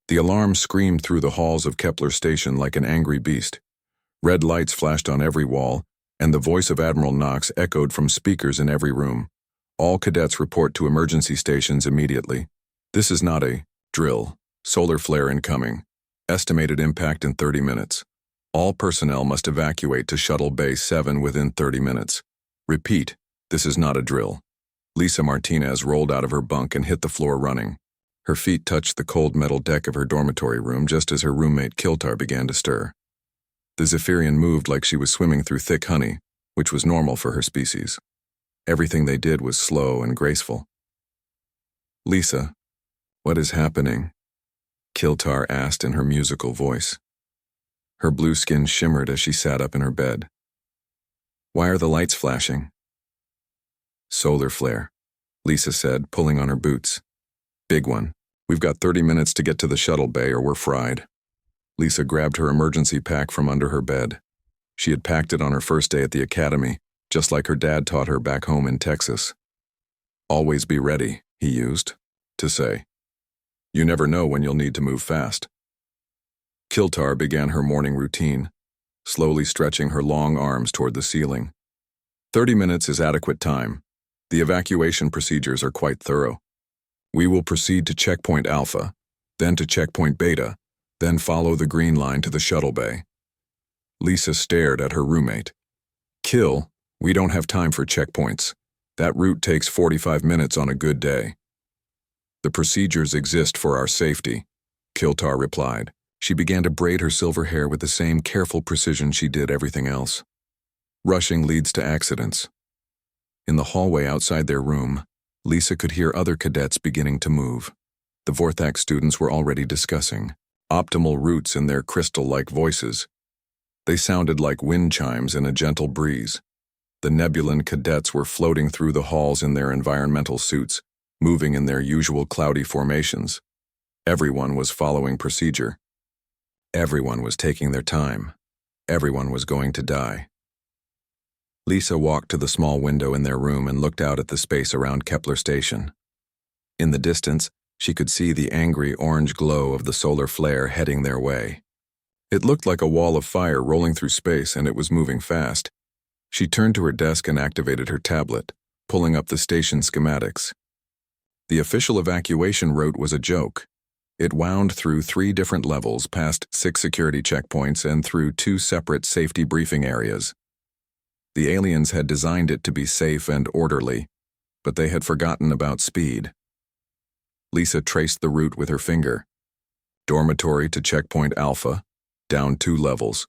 The alarm screamed through the halls of Kepler Station like an angry beast. Red lights flashed on every wall, and the voice of Admiral Knox echoed from speakers in every room. All cadets report to emergency stations immediately. This is not a drill. Solar flare incoming. Estimated impact in 30 minutes. All personnel must evacuate to Shuttle Bay 7 within 30 minutes. Repeat, this is not a drill. Lisa Martinez rolled out of her bunk and hit the floor running. Her feet touched the cold metal deck of her dormitory room just as her roommate Kiltar began to stir. The Zephyrian moved like she was swimming through thick honey, which was normal for her species. Everything they did was slow and graceful. "Lisa, what is happening?" Kiltar asked in her musical voice. Her blue skin shimmered as she sat up in her bed. "Why are the lights flashing?" "Solar flare," Lisa said, pulling on her boots. "Big one. We've got 30 minutes to get to the shuttle bay or we're fried." Lisa grabbed her emergency pack from under her bed. She had packed it on her first day at the academy, just like her dad taught her back home in Texas. "Always be ready," he used to say. "You never know when you'll need to move fast." Kiltar began her morning routine, slowly stretching her long arms toward the ceiling. 30 minutes is adequate time. The evacuation procedures are quite thorough. We will proceed to checkpoint Alpha, then to checkpoint Beta, then follow the green line to the shuttle bay. Lisa stared at her roommate. "Kill, we don't have time for checkpoints. That route takes 45 minutes on a good day." "The procedures exist for our safety," Kiltar replied. She began to braid her silver hair with the same careful precision she did everything else. Rushing leads to accidents. In the hallway outside their room, Lisa could hear other cadets beginning to move. The Vorthax students were already discussing optimal routes in their crystal-like voices. They sounded like wind chimes in a gentle breeze. The Nebulan cadets were floating through the halls in their environmental suits, moving in their usual cloudy formations. Everyone was following procedure. Everyone was taking their time. Everyone was going to die. Lisa walked to the small window in their room and looked out at the space around Kepler Station. In the distance, she could see the angry orange glow of the solar flare heading their way. It looked like a wall of fire rolling through space, and it was moving fast. She turned to her desk and activated her tablet, pulling up the station schematics. The official evacuation route was a joke. It wound through 3 different levels, past 6 security checkpoints, and through 2 separate safety briefing areas. The aliens had designed it to be safe and orderly, but they had forgotten about speed. Lisa traced the route with her finger. Dormitory to checkpoint Alpha, down 2 levels,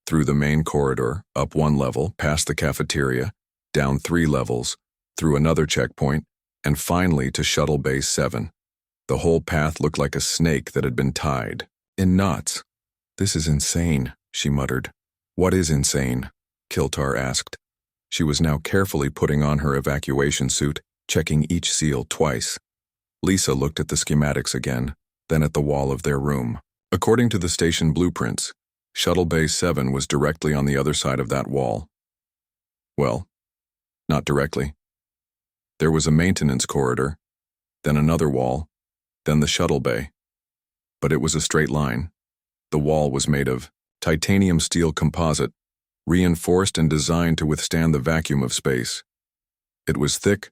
through the main corridor, up 1 level, past the cafeteria, down 3 levels, through another checkpoint, and finally to Shuttle Bay 7. The whole path looked like a snake that had been tied in knots. "This is insane," she muttered. "What is insane?" Kiltar asked. She was now carefully putting on her evacuation suit, checking each seal twice. Lisa looked at the schematics again, then at the wall of their room. According to the station blueprints, Shuttle Bay 7 was directly on the other side of that wall. Well, not directly. There was a maintenance corridor, then another wall, then the shuttle bay. But it was a straight line. The wall was made of titanium steel composite, reinforced and designed to withstand the vacuum of space. It was thick,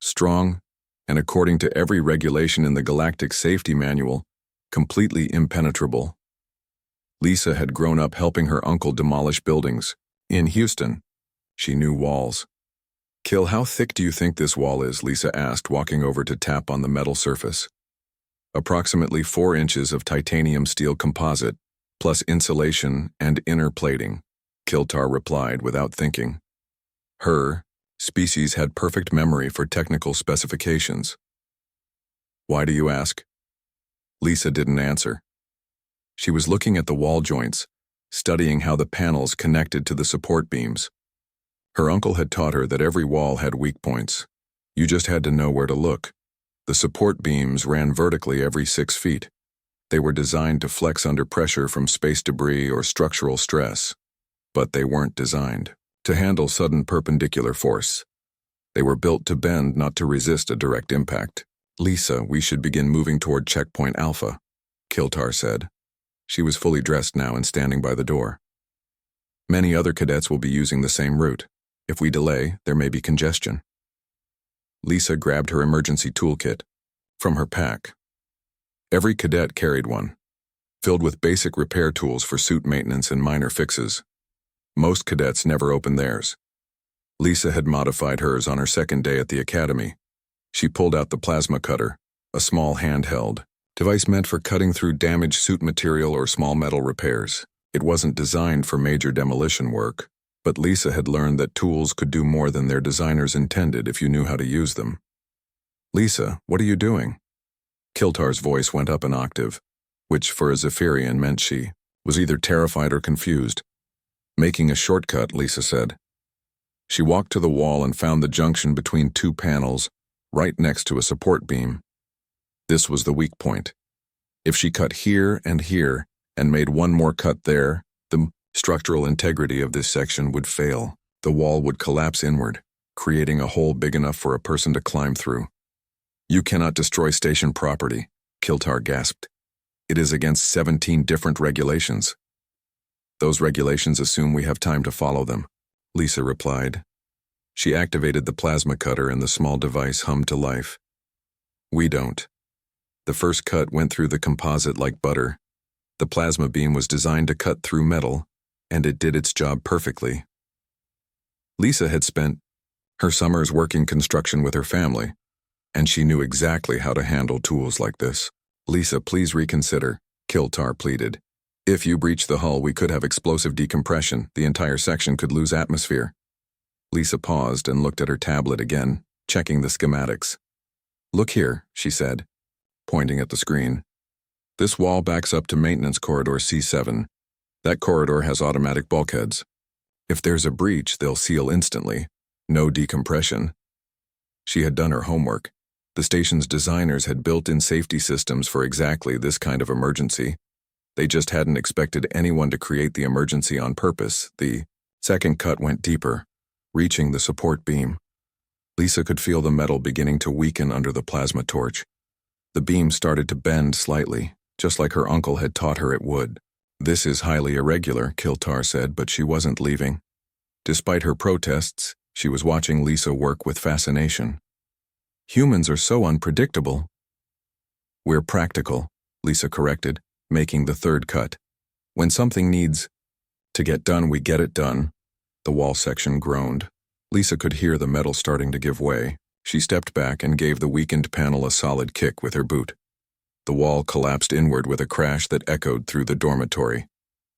strong, and according to every regulation in the Galactic Safety Manual, completely impenetrable. Lisa had grown up helping her uncle demolish buildings. In Houston, she knew walls. "Kill, how thick do you think this wall is?" Lisa asked, walking over to tap on the metal surface. "Approximately 4 inches of titanium steel composite, plus insulation and inner plating," Kiltar replied without thinking. Her species had perfect memory for technical specifications. "Why do you ask?" Lisa didn't answer. She was looking at the wall joints, studying how the panels connected to the support beams. Her uncle had taught her that every wall had weak points. You just had to know where to look. The support beams ran vertically every 6 feet. They were designed to flex under pressure from space debris or structural stress. But they weren't designed to handle sudden perpendicular force. They were built to bend, not to resist a direct impact. "Lisa, we should begin moving toward checkpoint Alpha." Kiltar said. She was fully dressed now and standing by the door. Many other cadets will be using the same route. If we delay, there may be congestion. Lisa grabbed her emergency toolkit from her pack. Every cadet carried one, filled with basic repair tools for suit maintenance and minor fixes. Most cadets never opened theirs. Lisa had modified hers on her second day at the academy. She pulled out the plasma cutter, a small handheld device meant for cutting through damaged suit material or small metal repairs. It wasn't designed for major demolition work, but Lisa had learned that tools could do more than their designers intended if you knew how to use them. "Lisa, what are you doing?" Kiltar's voice went up an octave, which for a Zephyrian meant she was either terrified or confused. "Making a shortcut," Lisa said. She walked to the wall and found the junction between two panels, right next to a support beam. This was the weak point. If she cut here and made one more cut there, the structural integrity of this section would fail. The wall would collapse inward, creating a hole big enough for a person to climb through. "You cannot destroy station property," Kiltar gasped. "It is against 17 different regulations." "Those regulations assume we have time to follow them," Lisa replied. She activated the plasma cutter and the small device hummed to life. "We don't." The first cut went through the composite like butter. The plasma beam was designed to cut through metal, and it did its job perfectly. Lisa had spent her summers working construction with her family, and she knew exactly how to handle tools like this. "Lisa, please reconsider," Kiltar pleaded. "If you breach the hull, we could have explosive decompression. The entire section could lose atmosphere." Lisa paused and looked at her tablet again, checking the schematics. "Look here," she said, pointing at the screen. "This wall backs up to maintenance corridor C7. That corridor has automatic bulkheads. If there's a breach, they'll seal instantly. No decompression." She had done her homework. The station's designers had built-in safety systems for exactly this kind of emergency. They just hadn't expected anyone to create the emergency on purpose. The second cut went deeper, reaching the support beam. Lisa could feel the metal beginning to weaken under the plasma torch. The beam started to bend slightly, just like her uncle had taught her it would. "This is highly irregular," Kiltar said, but she wasn't leaving. Despite her protests, she was watching Lisa work with fascination. "Humans are so unpredictable." "We're practical," Lisa corrected, making the third cut. "When something needs to get done, we get it done." The wall section groaned. Lisa could hear the metal starting to give way. She stepped back and gave the weakened panel a solid kick with her boot. The wall collapsed inward with a crash that echoed through the dormitory.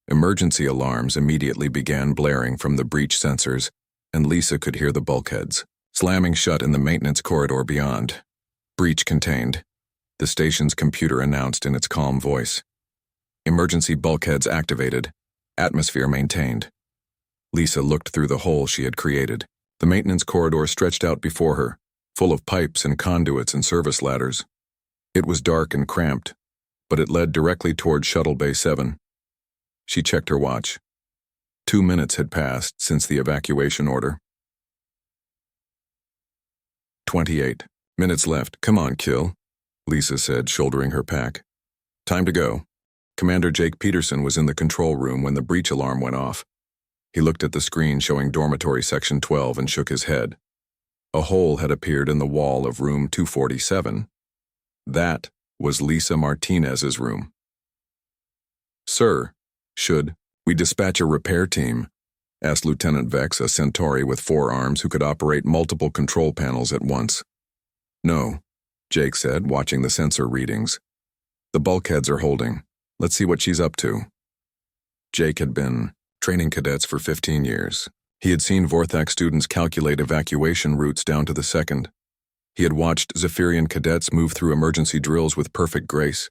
Emergency alarms immediately began blaring from the breach sensors, and Lisa could hear the bulkheads slamming shut in the maintenance corridor beyond. "Breach contained," the station's computer announced in its calm voice. "Emergency bulkheads activated. Atmosphere maintained." Lisa looked through the hole she had created. The maintenance corridor stretched out before her, full of pipes and conduits and service ladders. It was dark and cramped, but it led directly toward Shuttle Bay 7. She checked her watch. 2 minutes had passed since the evacuation order. 28 minutes left. "Come on, Kill," Lisa said, shouldering her pack. "Time to go." Commander Jake Peterson was in the control room when the breach alarm went off. He looked at the screen showing dormitory section 12 and shook his head. A hole had appeared in the wall of room 247. That was Lisa Martinez's room. "Sir, should we dispatch a repair team?" asked Lieutenant Vex, a Centauri with 4 arms who could operate multiple control panels at once. "No," Jake said, watching the sensor readings. "The bulkheads are holding. Let's see what she's up to." Jake had been training cadets for 15 years. He had seen Vorthak students calculate evacuation routes down to the second. He had watched Zephyrian cadets move through emergency drills with perfect grace.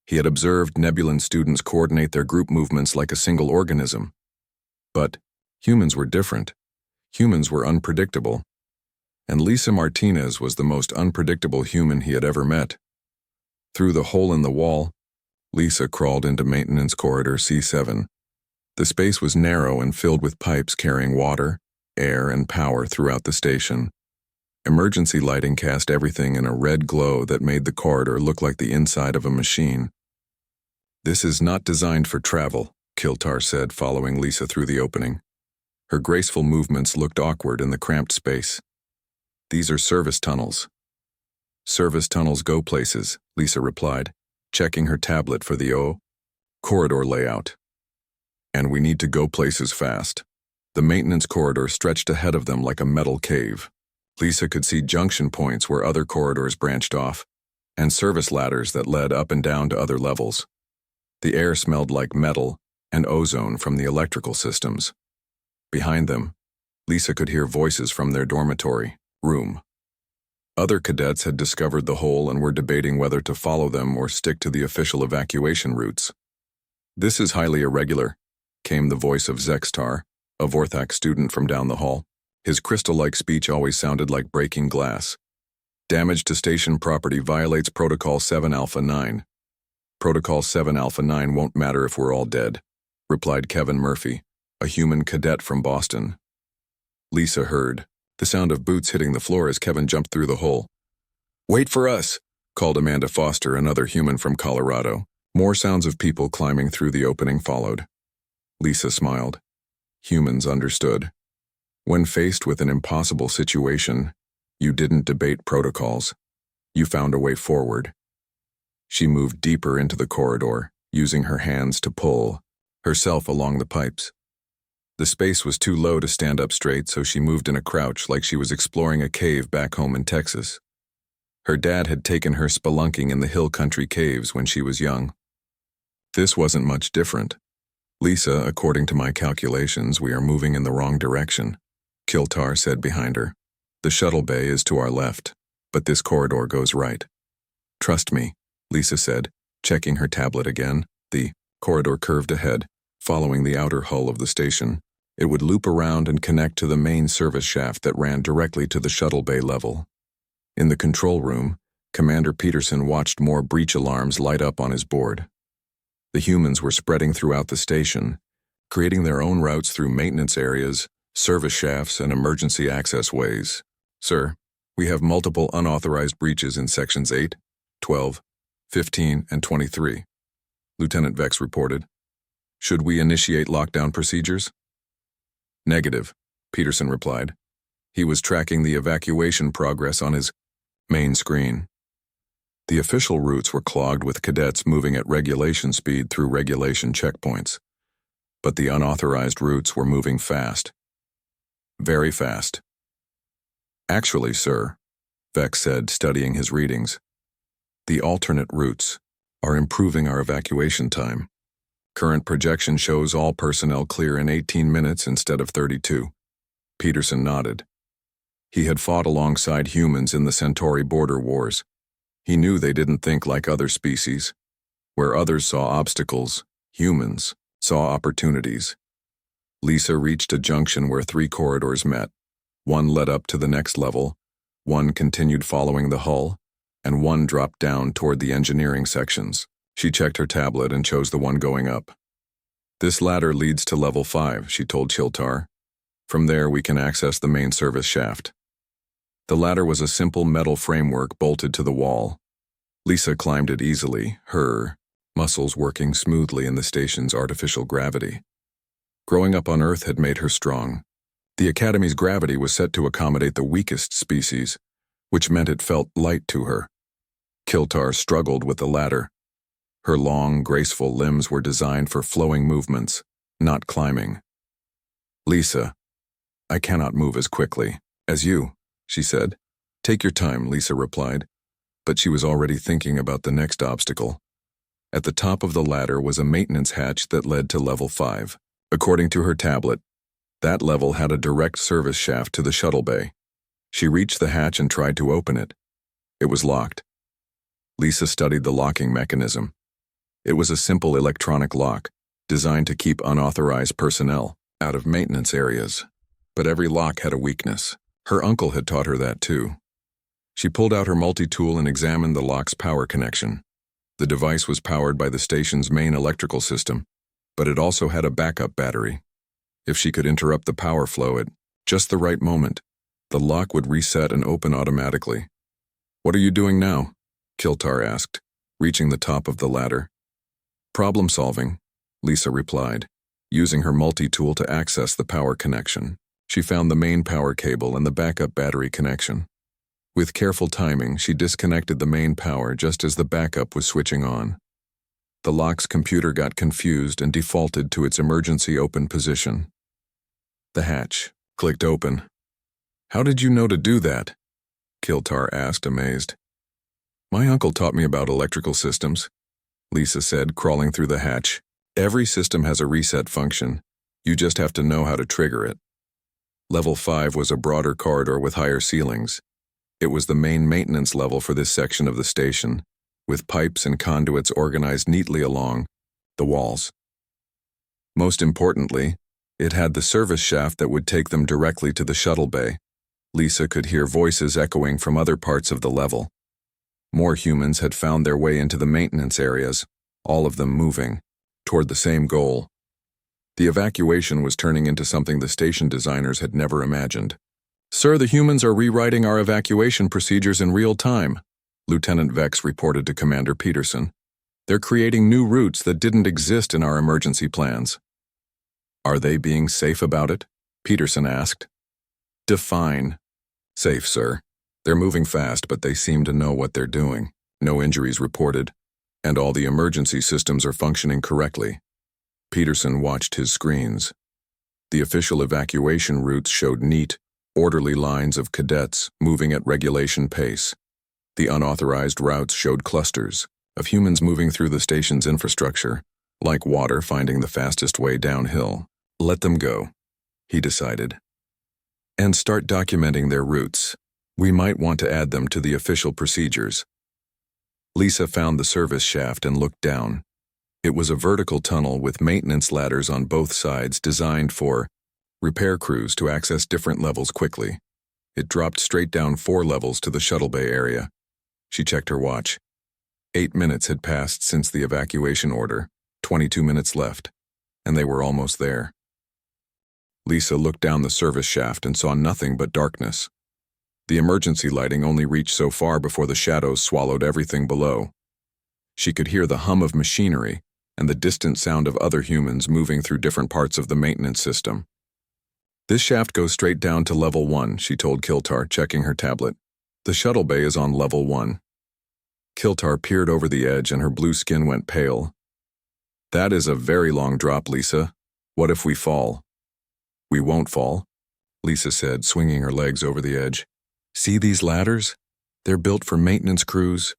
He had observed Nebulan students coordinate their group movements like a single organism. But humans were different. Humans were unpredictable. And Lisa Martinez was the most unpredictable human he had ever met. Through the hole in the wall, Lisa crawled into maintenance corridor C7. The space was narrow and filled with pipes carrying water, air, and power throughout the station. Emergency lighting cast everything in a red glow that made the corridor look like the inside of a machine. "This is not designed for travel," Kiltar said, following Lisa through the opening. Her graceful movements looked awkward in the cramped space. "These are service tunnels." "Service tunnels go places," Lisa replied, checking her tablet for the corridor layout. "And we need to go places fast." The maintenance corridor stretched ahead of them like a metal cave. Lisa could see junction points where other corridors branched off, and service ladders that led up and down to other levels. The air smelled like metal and ozone from the electrical systems. Behind them, Lisa could hear voices from their dormitory room. Other cadets had discovered the hole and were debating whether to follow them or stick to the official evacuation routes. "This is highly irregular," came the voice of Zextar, a Vorthak student from down the hall. His crystal-like speech always sounded like breaking glass. "Damage to station property violates Protocol 7 Alpha 9. "Protocol 7 Alpha 9 won't matter if we're all dead," replied Kevin Murphy, a human cadet from Boston. Lisa heard the sound of boots hitting the floor as Kevin jumped through the hole. "Wait for us," called Amanda Foster, another human from Colorado. More sounds of people climbing through the opening followed. Lisa smiled. Humans understood. When faced with an impossible situation, you didn't debate protocols. You found a way forward. She moved deeper into the corridor, using her hands to pull herself along the pipes. The space was too low to stand up straight, so she moved in a crouch like she was exploring a cave back home in Texas. Her dad had taken her spelunking in the hill country caves when she was young. This wasn't much different. "Lisa, according to my calculations, we are moving in the wrong direction," Kiltar said behind her. "The shuttle bay is to our left, but this corridor goes right." "Trust me," Lisa said, checking her tablet again. The corridor curved ahead, following the outer hull of the station. It would loop around and connect to the main service shaft that ran directly to the shuttle bay level. In the control room, Commander Peterson watched more breach alarms light up on his board. The humans were spreading throughout the station, creating their own routes through maintenance areas, service shafts, and emergency access ways. "Sir, we have multiple unauthorized breaches in sections 8, 12, 15, and 23, Lieutenant Vex reported. "Should we initiate lockdown procedures?" "Negative," Peterson replied. He was tracking the evacuation progress on his main screen. The official routes were clogged with cadets moving at regulation speed through regulation checkpoints. But the unauthorized routes were moving fast. Very fast. "Actually, sir," Vex said, studying his readings, "the alternate routes are improving our evacuation time. Current projection shows all personnel clear in 18 minutes instead of 32. Peterson nodded. He had fought alongside humans in the Centauri border wars. He knew they didn't think like other species. Where others saw obstacles, humans saw opportunities. Lisa reached a junction where 3 corridors met. One led up to the next level, one continued following the hull, and one dropped down toward the engineering sections. She checked her tablet and chose the one going up. "This ladder leads to level 5, she told Chiltar. "From there we can access the main service shaft." The ladder was a simple metal framework bolted to the wall. Lisa climbed it easily, her muscles working smoothly in the station's artificial gravity. Growing up on Earth had made her strong. The Academy's gravity was set to accommodate the weakest species, which meant it felt light to her. Kiltar struggled with the ladder. Her long, graceful limbs were designed for flowing movements, not climbing. "Lisa, I cannot move as quickly as you," she said. "Take your time," Lisa replied, but she was already thinking about the next obstacle. At the top of the ladder was a maintenance hatch that led to level 5. According to her tablet, that level had a direct service shaft to the shuttle bay. She reached the hatch and tried to open it. It was locked. Lisa studied the locking mechanism. It was a simple electronic lock, designed to keep unauthorized personnel out of maintenance areas. But every lock had a weakness. Her uncle had taught her that too. She pulled out her multi-tool and examined the lock's power connection. The device was powered by the station's main electrical system, but it also had a backup battery. If she could interrupt the power flow at just the right moment, the lock would reset and open automatically. "What are you doing now?" Kiltar asked, reaching the top of the ladder. Problem solving, Lisa replied, using her multi-tool to access the power connection. She found the main power cable and the backup battery connection. With careful timing, she disconnected the main power just as the backup was switching on. The lock's computer got confused and defaulted to its emergency open position. The hatch clicked open. "How did you know to do that?" Kiltar asked, amazed. "My uncle taught me about electrical systems," Lisa said, crawling through the hatch. "Every system has a reset function. You just have to know how to trigger it." Level 5 was a broader corridor with higher ceilings. It was the main maintenance level for this section of the station, with pipes and conduits organized neatly along the walls. Most importantly, it had the service shaft that would take them directly to the shuttle bay. Lisa could hear voices echoing from other parts of the level. More humans had found their way into the maintenance areas, all of them moving toward the same goal. The evacuation was turning into something the station designers had never imagined. "Sir, the humans are rewriting our evacuation procedures in real time," Lieutenant Vex reported to Commander Peterson. "They're creating new routes that didn't exist in our emergency plans." "Are they being safe about it?" Peterson asked. "Define safe, sir. They're moving fast, but they seem to know what they're doing. No injuries reported, and all the emergency systems are functioning correctly." Peterson watched his screens. The official evacuation routes showed neat, orderly lines of cadets moving at regulation pace. The unauthorized routes showed clusters of humans moving through the station's infrastructure, like water finding the fastest way downhill. "Let them go," he decided, "and start documenting their routes. We might want to add them to the official procedures." Lisa found the service shaft and looked down. It was a vertical tunnel with maintenance ladders on both sides designed for repair crews to access different levels quickly. It dropped straight down 4 levels to the shuttle bay area. She checked her watch. 8 minutes had passed since the evacuation order, 22 minutes left, and they were almost there. Lisa looked down the service shaft and saw nothing but darkness. The emergency lighting only reached so far before the shadows swallowed everything below. She could hear the hum of machinery and the distant sound of other humans moving through different parts of the maintenance system. "This shaft goes straight down to level 1, she told Kiltar, checking her tablet. "The shuttle bay is on level 1. Kiltar peered over the edge and her blue skin went pale. "That is a very long drop, Lisa. What if we fall?" "We won't fall," Lisa said, swinging her legs over the edge. "See these ladders? They're built for maintenance crews.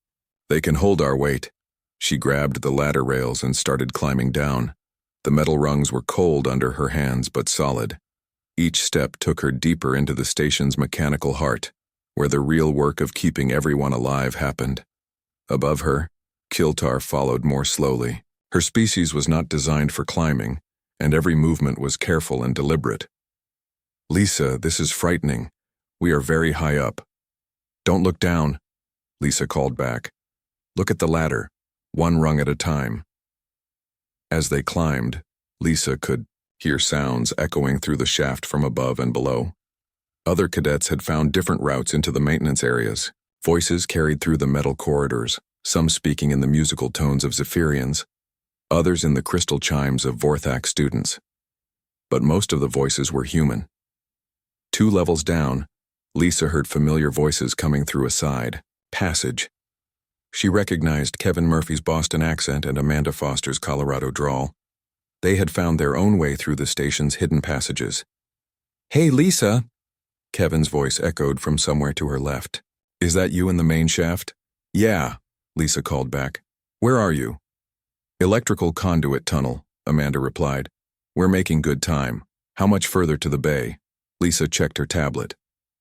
They can hold our weight." She grabbed the ladder rails and started climbing down. The metal rungs were cold under her hands, but solid. Each step took her deeper into the station's mechanical heart, where the real work of keeping everyone alive happened. Above her, Kiltar followed more slowly. Her species was not designed for climbing, and every movement was careful and deliberate. "Lisa, this is frightening. We are very high up." "Don't look down," Lisa called back. "Look at the ladder, one rung at a time." As they climbed, Lisa could hear sounds echoing through the shaft from above and below. Other cadets had found different routes into the maintenance areas. Voices carried through the metal corridors, some speaking in the musical tones of Zephyrians, others in the crystal chimes of Vorthak students. But most of the voices were human. 2 levels down, Lisa heard familiar voices coming through a side passage. She recognized Kevin Murphy's Boston accent and Amanda Foster's Colorado drawl. They had found their own way through the station's hidden passages. "Hey, Lisa!" Kevin's voice echoed from somewhere to her left. "Is that you in the main shaft?" "Yeah," Lisa called back. "Where are you?" "Electrical conduit tunnel," Amanda replied. "We're making good time. How much further to the bay?" Lisa checked her tablet.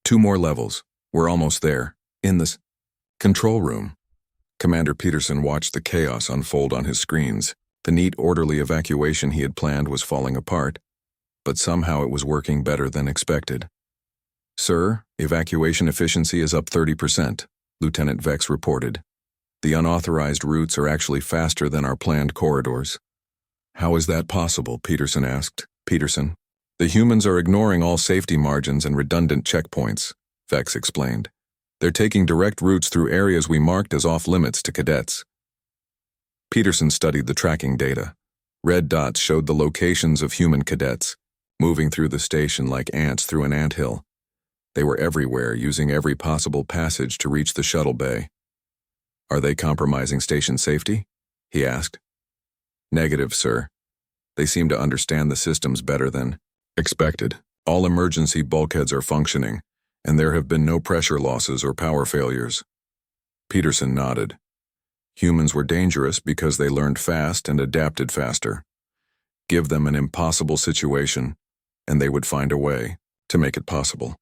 2 more levels. We're almost there. In the control room. Commander Peterson watched the chaos unfold on his screens. The neat, orderly evacuation he had planned was falling apart, but somehow it was working better than expected. "Sir, evacuation efficiency is up 30%, Lieutenant Vex reported. The unauthorized routes are actually faster than our planned corridors." "How is that possible?" Peterson asked. "Peterson, the humans are ignoring all safety margins and redundant checkpoints," Vex explained. "They're taking direct routes through areas we marked as off-limits to cadets." Peterson studied the tracking data. Red dots showed the locations of human cadets, moving through the station like ants through an anthill. They were everywhere, using every possible passage to reach the shuttle bay. "Are they compromising station safety?" he asked. "Negative, sir. They seem to understand the systems better than expected. All emergency bulkheads are functioning, and there have been no pressure losses or power failures." Peterson nodded. Humans were dangerous because they learned fast and adapted faster. Give them an impossible situation, and they would find a way to make it possible.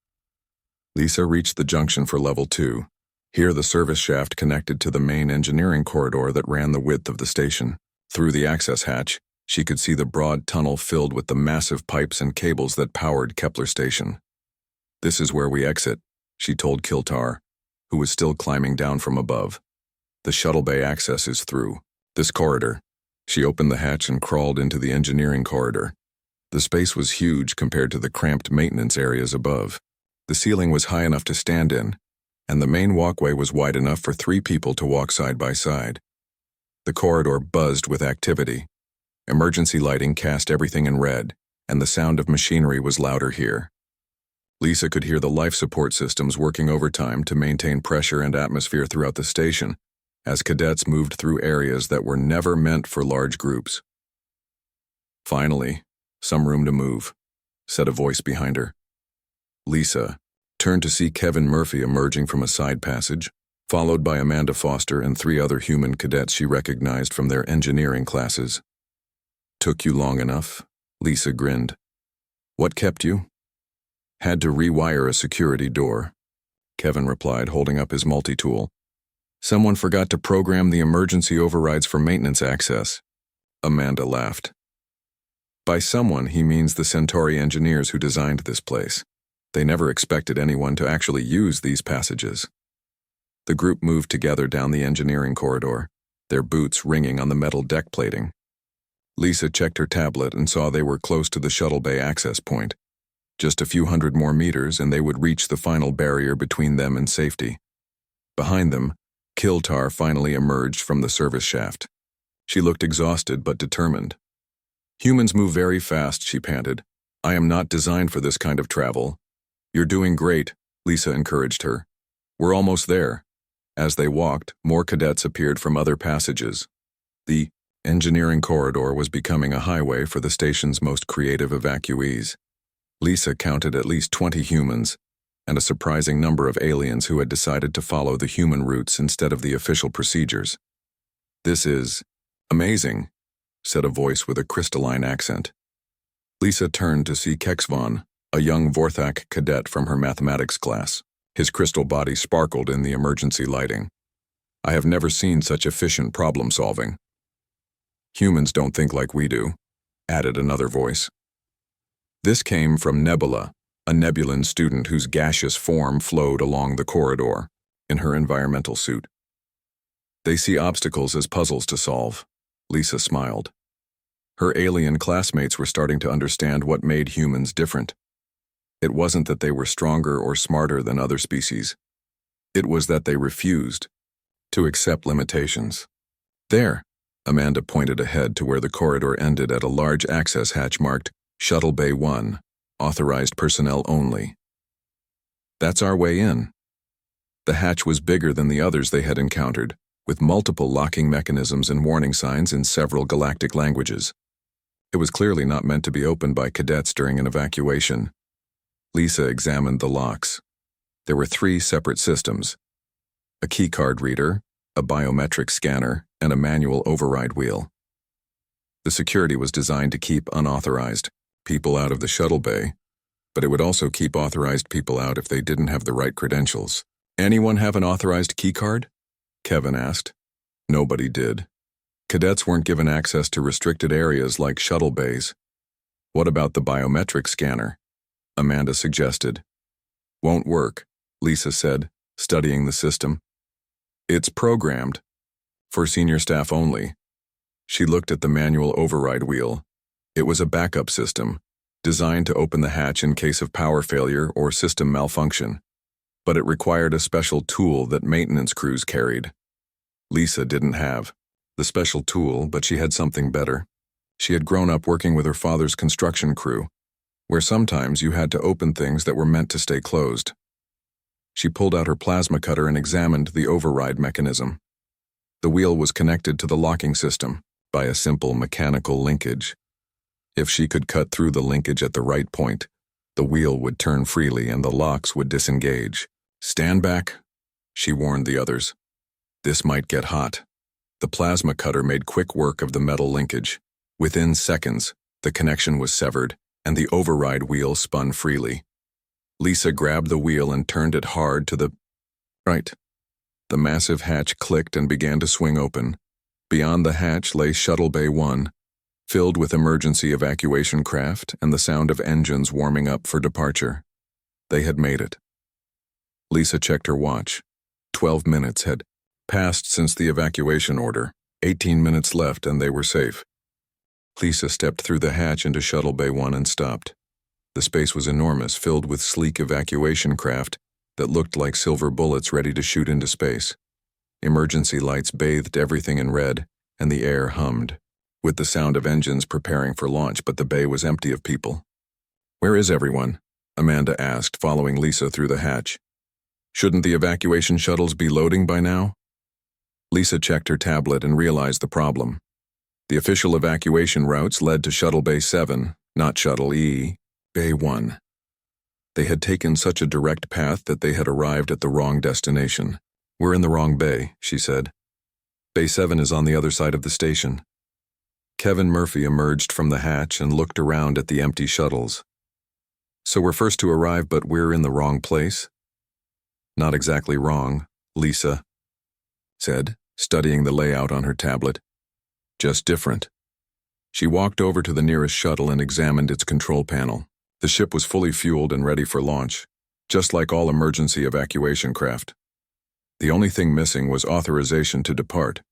Lisa reached the junction for Level 2. Here the service shaft connected to the main engineering corridor that ran the width of the station. Through the access hatch, she could see the broad tunnel filled with the massive pipes and cables that powered Kepler Station. "This is where we exit," she told Kiltar, who was still climbing down from above. "The shuttle bay access is through this corridor." She opened the hatch and crawled into the engineering corridor. The space was huge compared to the cramped maintenance areas above. The ceiling was high enough to stand in, and the main walkway was wide enough for 3 people to walk side by side. The corridor buzzed with activity. Emergency lighting cast everything in red, and the sound of machinery was louder here. Lisa could hear the life support systems working overtime to maintain pressure and atmosphere throughout the station, as cadets moved through areas that were never meant for large groups. "Finally, some room to move," said a voice behind her. Lisa turned to see Kevin Murphy emerging from a side passage, followed by Amanda Foster and 3 other human cadets she recognized from their engineering classes. "Took you long enough?" Lisa grinned. "What kept you?" "Had to rewire a security door," Kevin replied, holding up his multi-tool. "Someone forgot to program the emergency overrides for maintenance access." Amanda laughed. "By someone, he means the Centauri engineers who designed this place. They never expected anyone to actually use these passages." The group moved together down the engineering corridor, their boots ringing on the metal deck plating. Lisa checked her tablet and saw they were close to the shuttle bay access point. Just a few hundred more meters and they would reach the final barrier between them and safety. Behind them, Kiltar finally emerged from the service shaft. She looked exhausted but determined. "Humans move very fast," she panted. "I am not designed for this kind of travel." "You're doing great," Lisa encouraged her. "We're almost there." As they walked, more cadets appeared from other passages. The engineering corridor was becoming a highway for the station's most creative evacuees. Lisa counted at least 20 humans, and a surprising number of aliens who had decided to follow the human routes instead of the official procedures. "This is amazing," said a voice with a crystalline accent. Lisa turned to see Kexvon, a young Vorthak cadet from her mathematics class. His crystal body sparkled in the emergency lighting. "I have never seen such efficient problem-solving." "Humans don't think like we do," added another voice. This came from Nebula, a Nebulan student whose gaseous form flowed along the corridor, in her environmental suit. "They see obstacles as puzzles to solve," Lisa smiled. Her alien classmates were starting to understand what made humans different. It wasn't that they were stronger or smarter than other species. It was that they refused to accept limitations. "There," Amanda pointed ahead to where the corridor ended at a large access hatch marked Shuttle Bay 1, authorized personnel only. "That's our way in." The hatch was bigger than the others they had encountered, with multiple locking mechanisms and warning signs in several galactic languages. It was clearly not meant to be opened by cadets during an evacuation. Lisa examined the locks. There were 3 separate systems: a keycard reader, a biometric scanner, and a manual override wheel. The security was designed to keep unauthorized people out of the shuttle bay, but it would also keep authorized people out if they didn't have the right credentials. "Anyone have an authorized keycard?" Kevin asked. Nobody did. Cadets weren't given access to restricted areas like shuttle bays. "What about the biometric scanner?" Amanda suggested. "Won't work," Lisa said, studying the system. "It's programmed for senior staff only." She looked at the manual override wheel. It was a backup system, designed to open the hatch in case of power failure or system malfunction, but it required a special tool that maintenance crews carried. Lisa didn't have. the special tool, but she had something better. She had grown up working with her father's construction crew, where sometimes you had to open things that were meant to stay closed. She pulled out her plasma cutter and examined the override mechanism. The wheel was connected to the locking system by a simple mechanical linkage. If she could cut through the linkage at the right point, the wheel would turn freely and the locks would disengage. "Stand back," she warned the others. "This might get hot." The plasma cutter made quick work of the metal linkage. Within seconds, the connection was severed, and the override wheel spun freely. Lisa grabbed the wheel and turned it hard to the right. The massive hatch clicked and began to swing open. Beyond the hatch lay Shuttle Bay 1, filled with emergency evacuation craft and the sound of engines warming up for departure. They had made it. Lisa checked her watch. 12 minutes had passed since the evacuation order. 18 minutes left and they were safe. Lisa stepped through the hatch into Shuttle Bay 1 and stopped. The space was enormous, filled with sleek evacuation craft that looked like silver bullets ready to shoot into space. Emergency lights bathed everything in red, and the air hummed, with the sound of engines preparing for launch, but the bay was empty of people. "Where is everyone?" Amanda asked, following Lisa through the hatch. "Shouldn't the evacuation shuttles be loading by now?" Lisa checked her tablet and realized the problem. The official evacuation routes led to Shuttle Bay 7, not Shuttle E, Bay 1. They had taken such a direct path that they had arrived at the wrong destination. "We're in the wrong bay," she said. "Bay 7 is on the other side of the station." Kevin Murphy emerged from the hatch and looked around at the empty shuttles. "So we're first to arrive, but we're in the wrong place?" "Not exactly wrong," Lisa said, studying the layout on her tablet. "Just different." She walked over to the nearest shuttle and examined its control panel. The ship was fully fueled and ready for launch, just like all emergency evacuation craft. The only thing missing was authorization to depart.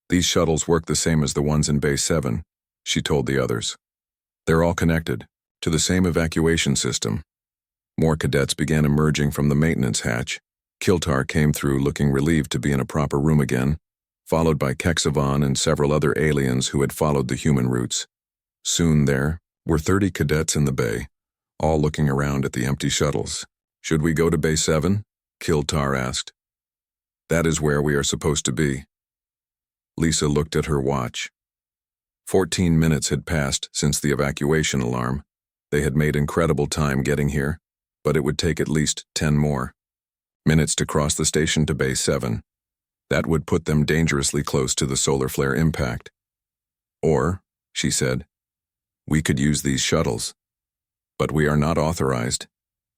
"These shuttles work the same as the ones in Bay 7, she told the others. "They're all connected to the same evacuation system." More cadets began emerging from the maintenance hatch. Kiltar came through looking relieved to be in a proper room again, followed by Kexavon and several other aliens who had followed the human routes. Soon there were 30 cadets in the bay, all looking around at the empty shuttles. "Should we go to Bay 7? Kiltar asked. "That is where we are supposed to be." Lisa looked at her watch. 14 minutes had passed since the evacuation alarm. They had made incredible time getting here, but it would take at least 10 more minutes to cross the station to Bay 7. That would put them dangerously close to the solar flare impact. "Or," she said, "we could use these shuttles." "But we are not authorized,"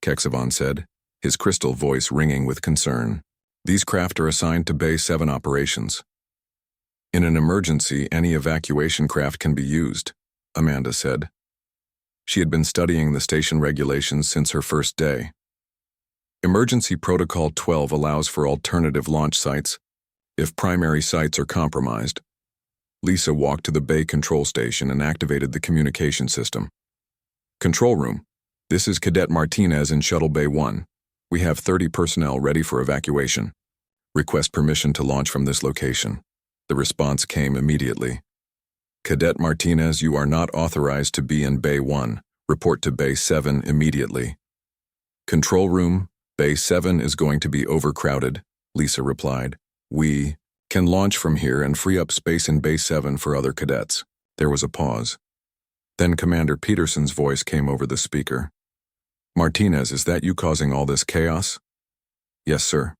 Kexavon said, his crystal voice ringing with concern. "These craft are assigned to Bay 7 operations." "In an emergency, any evacuation craft can be used," Amanda said. She had been studying the station regulations since her first day. Emergency Protocol 12 allows for alternative launch sites if primary sites are compromised. Lisa walked to the bay control station and activated the communication system. "Control room, this is Cadet Martinez in Shuttle Bay 1. We have 30 personnel ready for evacuation. Request permission to launch from this location." The response came immediately. "Cadet Martinez, you are not authorized to be in Bay 1. Report to Bay 7 immediately." "Control room, Bay 7 is going to be overcrowded," Lisa replied. "We can launch from here and free up space in Bay 7 for other cadets." There was a pause. Then Commander Peterson's voice came over the speaker. "Martinez, is that you causing all this chaos?" "Yes, sir."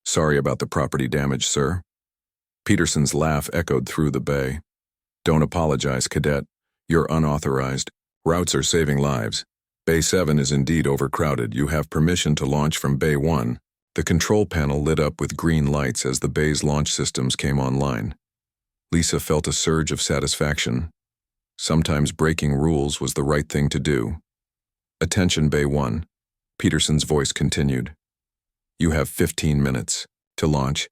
"Sorry about the property damage, sir." Peterson's laugh echoed through the bay. "Don't apologize, Cadet. You're unauthorized. Routes are saving lives. Bay 7 is indeed overcrowded. You have permission to launch from Bay 1. The control panel lit up with green lights as the bay's launch systems came online. Lisa felt a surge of satisfaction. Sometimes breaking rules was the right thing to do. "Attention, Bay 1. Peterson's voice continued. "You have 15 minutes to launch.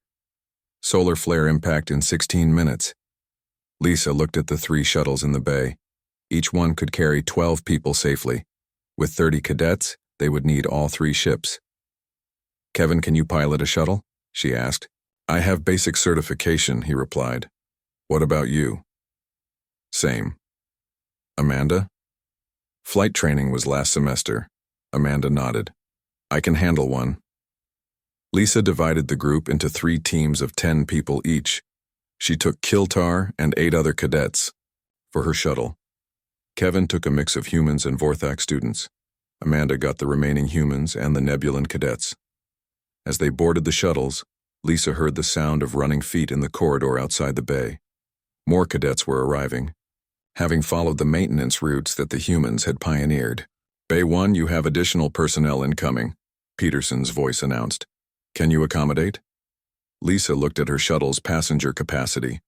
Solar flare impact in 16 minutes. Lisa looked at the 3 shuttles in the bay. Each one could carry 12 people safely. With 30 cadets, they would need all 3 ships. "Kevin, can you pilot a shuttle?" she asked. "I have basic certification," he replied. What about you? Same. Amanda? Flight training was last semester. Amanda nodded. I can handle one. Lisa divided the group into 3 teams of 10 people each. She took Kiltar and 8 other cadets for her shuttle. Kevin took a mix of humans and Vorthak students. Amanda got the remaining humans and the Nebulan cadets. As they boarded the shuttles, Lisa heard the sound of running feet in the corridor outside the bay. More cadets were arriving, having followed the maintenance routes that the humans had pioneered. Bay 1, you have additional personnel incoming, Peterson's voice announced. Can you accommodate? Lisa looked at her shuttle's passenger capacity.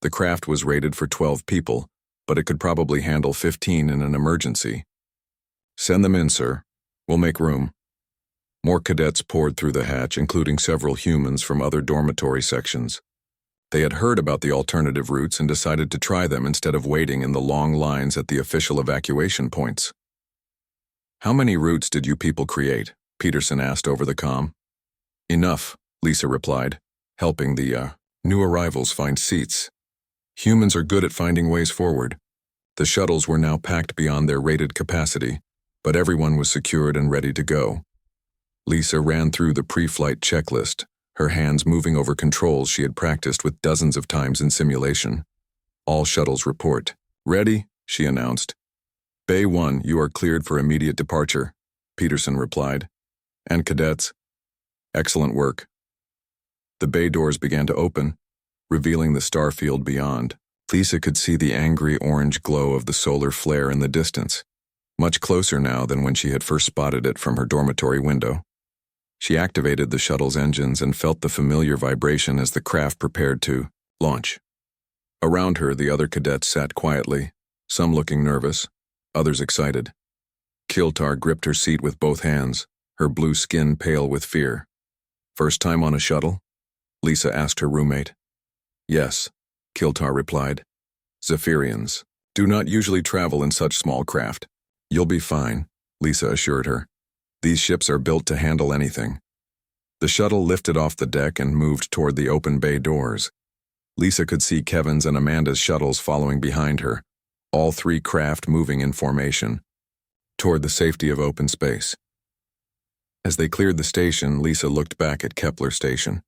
The craft was rated for 12 people, but it could probably handle 15 in an emergency. Send them in, sir. We'll make room. More cadets poured through the hatch, including several humans from other dormitory sections. They had heard about the alternative routes and decided to try them instead of waiting in the long lines at the official evacuation points. How many routes did you people create? Peterson asked over the comm. Enough, Lisa replied, helping the new arrivals find seats. Humans are good at finding ways forward. The shuttles were now packed beyond their rated capacity, but everyone was secured and ready to go. Lisa ran through the pre-flight checklist, her hands moving over controls she had practiced with dozens of times in simulation. All shuttles report. Ready, she announced. Bay 1, you are cleared for immediate departure, Peterson replied. And cadets? Excellent work. The bay doors began to open, revealing the starfield beyond. Lisa could see the angry orange glow of the solar flare in the distance, much closer now than when she had first spotted it from her dormitory window. She activated the shuttle's engines and felt the familiar vibration as the craft prepared to launch. Around her, the other cadets sat quietly, some looking nervous, others excited. Kiltar gripped her seat with both hands, her blue skin pale with fear. First time on a shuttle? Lisa asked her roommate. Yes, Kiltar replied. Zephyrians do not usually travel in such small craft. You'll be fine, Lisa assured her. These ships are built to handle anything. The shuttle lifted off the deck and moved toward the open bay doors. Lisa could see Kevin's and Amanda's shuttles following behind her, all 3 craft moving in formation, toward the safety of open space. As they cleared the station, Lisa looked back at Kepler Station.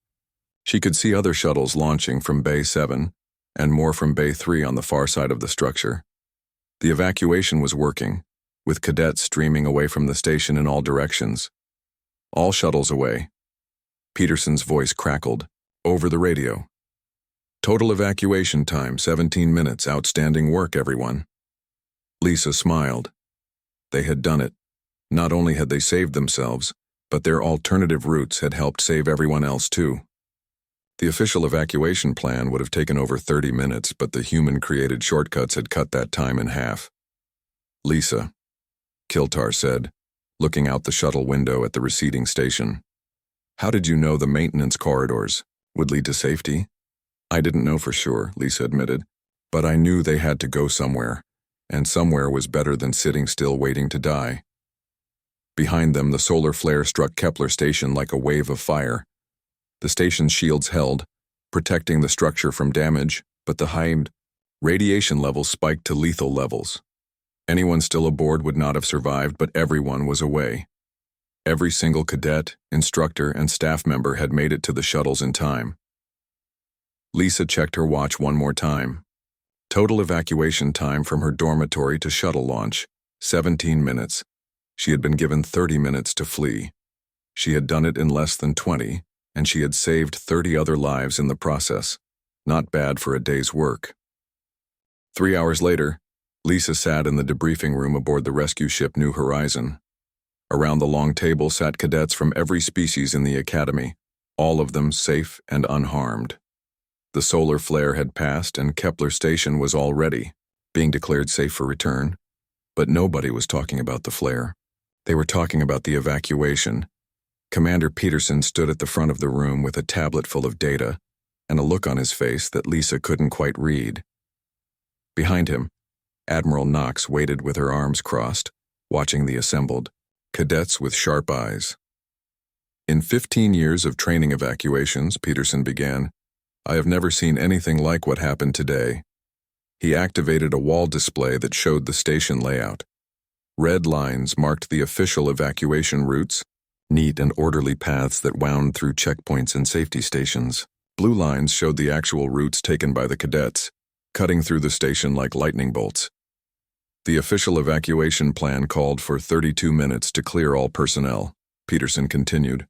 She could see other shuttles launching from Bay 7 and more from Bay 3 on the far side of the structure. The evacuation was working, with cadets streaming away from the station in all directions. All shuttles away. Peterson's voice crackled, over the radio. Total evacuation time, 17 minutes. Outstanding work, everyone. Lisa smiled. They had done it. Not only had they saved themselves, but their alternative routes had helped save everyone else too. The official evacuation plan would have taken over 30 minutes, but the human-created shortcuts had cut that time in half. Lisa, Kiltar said, looking out the shuttle window at the receding station. How did you know the maintenance corridors would lead to safety? I didn't know for sure, Lisa admitted, but I knew they had to go somewhere, and somewhere was better than sitting still waiting to die. Behind them, the solar flare struck Kepler Station like a wave of fire. The station's shields held, protecting the structure from damage, but the high radiation levels spiked to lethal levels. Anyone still aboard would not have survived, but everyone was away. Every single cadet, instructor, and staff member had made it to the shuttles in time. Lisa checked her watch one more time. Total evacuation time from her dormitory to shuttle launch, 17 minutes. She had been given 30 minutes to flee. She had done it in less than 20, and she had saved 30 other lives in the process. Not bad for a day's work. 3 hours later, Lisa sat in the debriefing room aboard the rescue ship New Horizon. Around the long table sat cadets from every species in the academy, all of them safe and unharmed. The solar flare had passed and Kepler Station was already being declared safe for return, but nobody was talking about the flare. They were talking about the evacuation. Commander Peterson stood at the front of the room with a tablet full of data and a look on his face that Lisa couldn't quite read. Behind him, Admiral Knox waited with her arms crossed, watching the assembled cadets with sharp eyes. In 15 years of training evacuations, Peterson began, I have never seen anything like what happened today. He activated a wall display that showed the station layout. Red lines marked the official evacuation routes, neat and orderly paths that wound through checkpoints and safety stations. Blue lines showed the actual routes taken by the cadets, cutting through the station like lightning bolts. The official evacuation plan called for 32 minutes to clear all personnel, Peterson continued.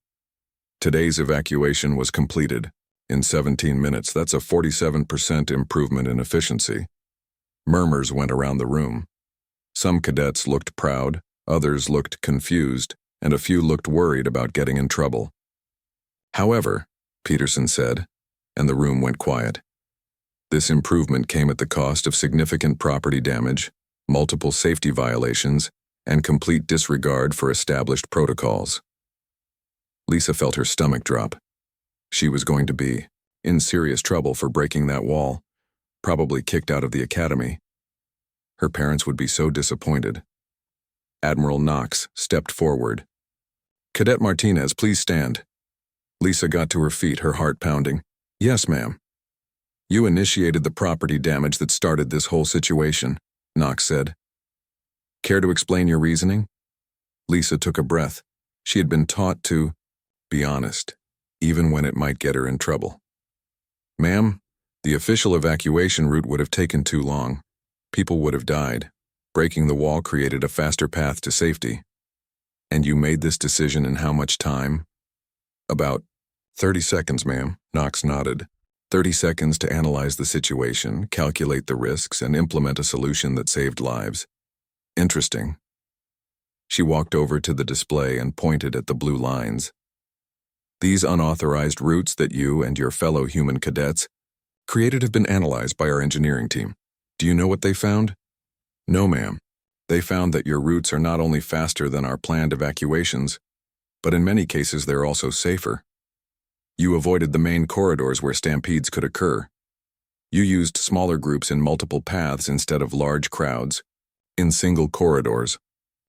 Today's evacuation was completed. In 17 minutes, that's a 47% improvement in efficiency. Murmurs went around the room. Some cadets looked proud, others looked confused, and a few looked worried about getting in trouble. However, Peterson said, and the room went quiet. This improvement came at the cost of significant property damage, multiple safety violations, and complete disregard for established protocols. Lisa felt her stomach drop. She was going to be in serious trouble for breaking that wall, probably kicked out of the academy. Her parents would be so disappointed. Admiral Knox stepped forward. "Cadet Martinez, please stand." Lisa got to her feet, her heart pounding. "Yes, ma'am." "You initiated the property damage that started this whole situation," Knox said. "Care to explain your reasoning?" Lisa took a breath. She had been taught to be honest, even when it might get her in trouble. "Ma'am, the official evacuation route would have taken too long. People would have died. Breaking the wall created a faster path to safety. And you made this decision in how much time?" "About 30 seconds, ma'am," Knox nodded. 30 seconds to analyze the situation, calculate the risks, and implement a solution that saved lives. Interesting. She walked over to the display and pointed at the blue lines. "These unauthorized routes that you and your fellow human cadets created have been analyzed by our engineering team. Do you know what they found?" "No, ma'am. They found that your routes are not only faster than our planned evacuations, but in many cases they're also safer. You avoided the main corridors where stampedes could occur. You used smaller groups in multiple paths instead of large crowds, in single corridors,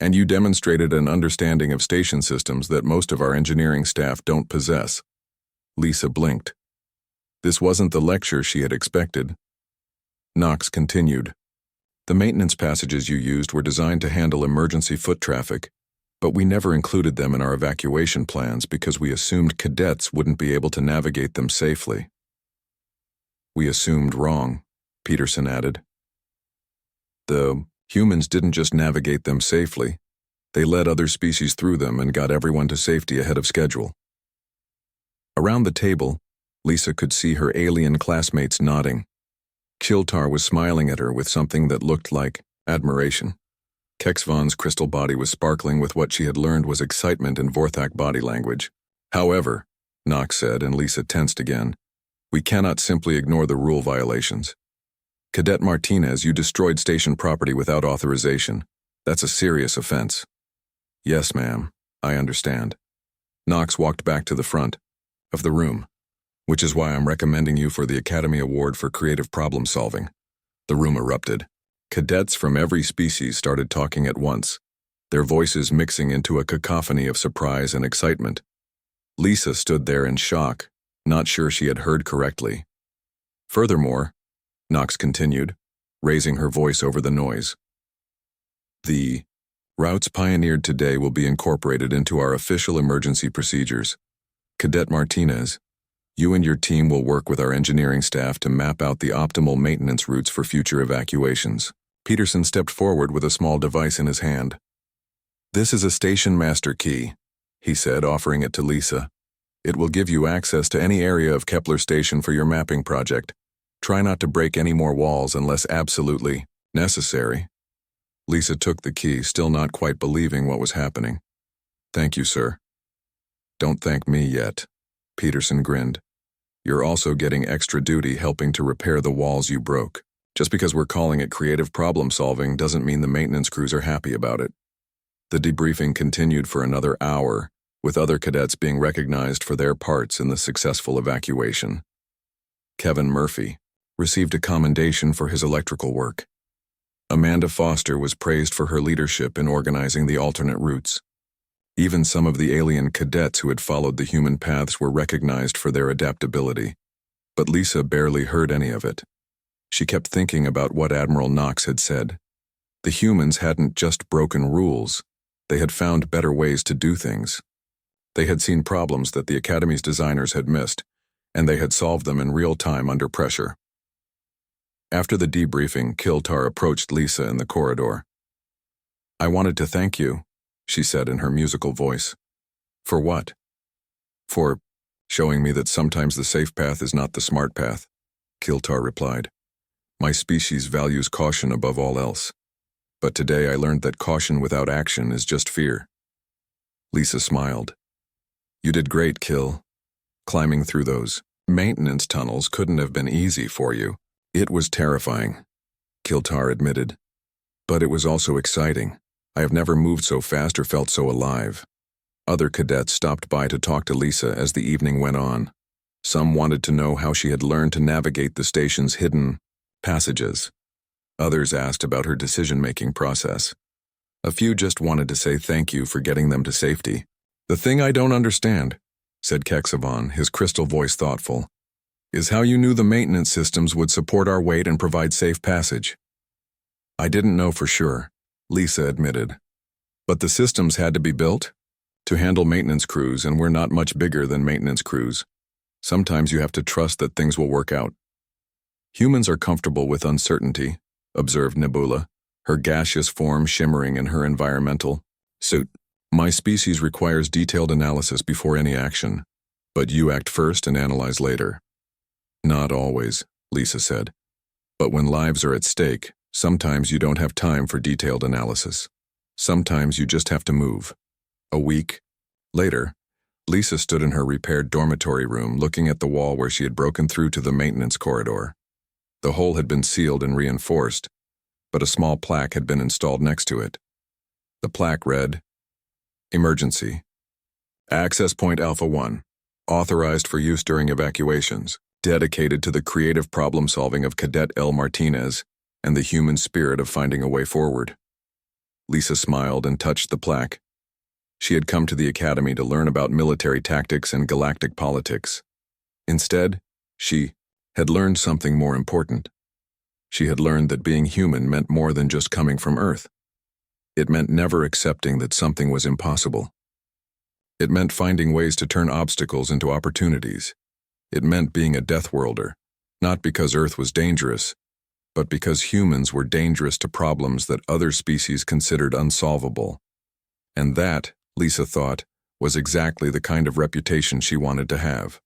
and you demonstrated an understanding of station systems that most of our engineering staff don't possess." Lisa blinked. This wasn't the lecture she had expected. Knox continued. "The maintenance passages you used were designed to handle emergency foot traffic, but we never included them in our evacuation plans because we assumed cadets wouldn't be able to navigate them safely." "We assumed wrong," Peterson added. "The humans didn't just navigate them safely. They led other species through them and got everyone to safety ahead of schedule." Around the table, Lisa could see her alien classmates nodding. Kiltar was smiling at her with something that looked like admiration. Kexvan's crystal body was sparkling with what she had learned was excitement in Vorthak body language. "However," Knox said, and Lisa tensed again, "we cannot simply ignore the rule violations. Cadet Martinez, you destroyed station property without authorization. That's a serious offense." "Yes, ma'am, I understand." Knox walked back to the front of the room, "which is why I'm recommending you for the Academy Award for Creative Problem Solving." The room erupted. Cadets from every species started talking at once, their voices mixing into a cacophony of surprise and excitement. Lisa stood there in shock, not sure she had heard correctly. "Furthermore," Knox continued, raising her voice over the noise, "the routes pioneered today will be incorporated into our official emergency procedures. Cadet Martinez, you and your team will work with our engineering staff to map out the optimal maintenance routes for future evacuations." Peterson stepped forward with a small device in his hand. "This is a station master key," he said, offering it to Lisa. "It will give you access to any area of Kepler Station for your mapping project. Try not to break any more walls unless absolutely necessary." Lisa took the key, still not quite believing what was happening. "Thank you, sir." "Don't thank me yet," Peterson grinned. "You're also getting extra duty helping to repair the walls you broke. Just because we're calling it creative problem solving doesn't mean the maintenance crews are happy about it." The debriefing continued for another hour, with other cadets being recognized for their parts in the successful evacuation. Kevin Murphy received a commendation for his electrical work. Amanda Foster was praised for her leadership in organizing the alternate routes. Even some of the alien cadets who had followed the human paths were recognized for their adaptability. But Lisa barely heard any of it. She kept thinking about what Admiral Knox had said. The humans hadn't just broken rules, they had found better ways to do things. They had seen problems that the Academy's designers had missed, and they had solved them in real time under pressure. After the debriefing, Kiltar approached Lisa in the corridor. "I wanted to thank you," she said in her musical voice. "For what?" "For showing me that sometimes the safe path is not the smart path," Kiltar replied. "My species values caution above all else. But today I learned that caution without action is just fear." Lisa smiled. "You did great, Kil. Climbing through those maintenance tunnels couldn't have been easy for you." "It was terrifying," Kiltar admitted. "But it was also exciting. I have never moved so fast or felt so alive." Other cadets stopped by to talk to Lisa as the evening went on. Some wanted to know how she had learned to navigate the station's hidden passages. Others asked about her decision-making process. A few just wanted to say thank you for getting them to safety. "The thing I don't understand," said Kexavon, his crystal voice thoughtful, "is how you knew the maintenance systems would support our weight and provide safe passage." "I didn't know for sure," Lisa admitted. "But the systems had to be built to handle maintenance crews, and we're not much bigger than maintenance crews. Sometimes you have to trust that things will work out." "Humans are comfortable with uncertainty," observed Nebula, her gaseous form shimmering in her environmental suit. "My species requires detailed analysis before any action, but you act first and analyze later." "Not always," Lisa said. "But when lives are at stake, sometimes you don't have time for detailed analysis. Sometimes you just have to move." A week later, Lisa stood in her repaired dormitory room looking at the wall where she had broken through to the maintenance corridor. The hole had been sealed and reinforced, but a small plaque had been installed next to it. The plaque read, "Emergency. Access Point Alpha 1. Authorized for use during evacuations. Dedicated to the creative problem-solving of Cadet L. Martinez and the human spirit of finding a way forward." Lisa smiled and touched the plaque. She had come to the Academy to learn about military tactics and galactic politics. Instead, she had learned something more important. She had learned that being human meant more than just coming from Earth. It meant never accepting that something was impossible. It meant finding ways to turn obstacles into opportunities. It meant being a Deathworlder, not because Earth was dangerous, but because humans were dangerous to problems that other species considered unsolvable. And that, Lisa thought, was exactly the kind of reputation she wanted to have.